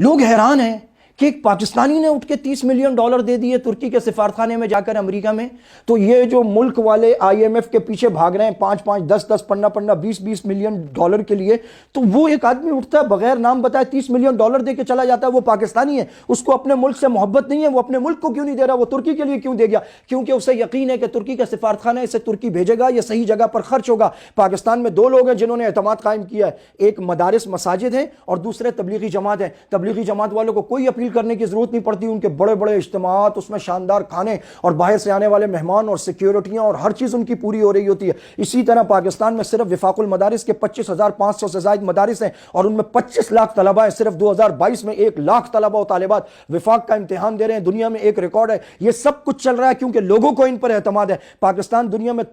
لوگ حیران ہیں کہ ایک پاکستانی نے اٹھ کے $30 ملین دے دیے ترکی کے سفارتخانے میں جا کر امریکہ میں، تو یہ جو ملک والے آئی ایم ایف کے پیچھے بھاگ رہے ہیں 5 10 10 15 20 ملین ڈالر کے لیے، تو وہ ایک آدمی اٹھتا ہے بغیر نام بتائے $30 ملین دے کے چلا جاتا ہے. وہ پاکستانی ہے، اس کو اپنے ملک سے محبت نہیں ہے، وہ اپنے ملک کو کیوں نہیں دے رہا؟ وہ ترکی کے لیے کیوں دے گیا؟ کیونکہ اسے یقین ہے کہ ترکی کا سفارتخانہ اسے ترکی بھیجے گا، یہ صحیح جگہ پر خرچ ہوگا. پاکستان میں 2 لوگ ہیں جنہوں نے اعتماد قائم کیا ہے، ایک مدارس مساجد ہیں اور دوسرے تبلیغی جماعت ہے. تبلیغی جماعت والوں کو کوئی اپیل کرنے کی ضرورت نہیں پڑتی، ان کے بڑے بڑے اجتماعات، اس میں شاندار کھانے اور باہر سے آنے والے مہمان اور سیکیورٹیاں اور ہر چیز ان کی پوری ہو رہی ہوتی ہے. اسی طرح پاکستان میں صرف وفاق المدارس کے 25,500 سے زائد مدارس ہیں اور ان میں 25 لاکھ طلبہ ہیں. صرف 2022 میں 1 لاکھ طلبہ و طالبات وفاق کا امتحان دے رہے ہیں. دنیا میں ایک ریکارڈ ہے. یہ سب کچھ چل رہا ہے کیونکہ لوگوں کو ان پر اعتماد ہے. پاکستان دنیا میں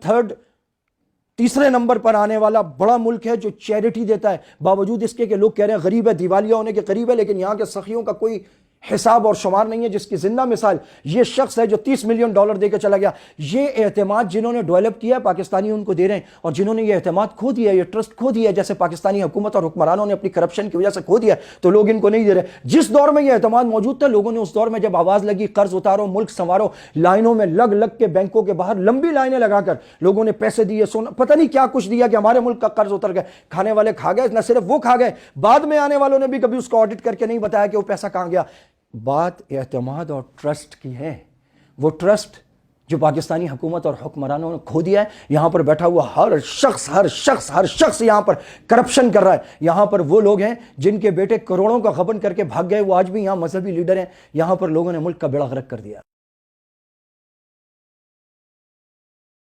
تیسرے نمبر پر آنے والا بڑا ملک ہے جو چیریٹی دیتا ہے، باوجود اس کے کہ لوگ کہہ رہے ہیں غریب ہے، دیوالیہ ہونے کے قریب ہے، لیکن یہاں کے سخیوں کا کوئی حساب اور شمار نہیں ہے. جس کی زندہ مثال یہ شخص ہے جو $30 ملین دے کے چلا گیا. یہ اعتماد جنہوں نے ڈیولپ کیا پاکستانی ان کو دے رہے ہیں، اور جنہوں نے یہ اعتماد کھو دیا، یہ ٹرسٹ کھو دیا، جیسے پاکستانی حکومت اور حکمرانوں نے اپنی کرپشن کی وجہ سے کھو دیا، تو لوگ ان کو نہیں دے رہے. جس دور میں یہ اعتماد موجود تھا، لوگوں نے اس دور میں جب آواز لگی قرض اتارو، ملک سنوارو، لائنوں میں لگ کے بینکوں کے باہر لمبی لائنیں لگا کر لوگوں نے پیسے دیے، سونا پتہ نہیں کیا کچھ دیا کہ ہمارے ملک کا قرض اتر گئے. کھانے والے کھا گئے، نہ صرف وہ کھا گئے، بعد میں آنے والوں نے بھی کبھی اس کو آڈٹ کر کے نہیں بتایا کہ وہ پیسہ کہاں گیا. بات اعتماد اور ٹرسٹ کی ہے. وہ ٹرسٹ جو پاکستانی حکومت اور حکمرانوں نے کھو دیا ہے. یہاں پر بیٹھا ہوا ہر شخص یہاں پر کرپشن کر رہا ہے. یہاں پر وہ لوگ ہیں جن کے بیٹے کروڑوں کا غبن کر کے بھاگ گئے، وہ آج بھی یہاں مذہبی لیڈر ہیں. یہاں پر لوگوں نے ملک کا بیڑا غرق کر دیا.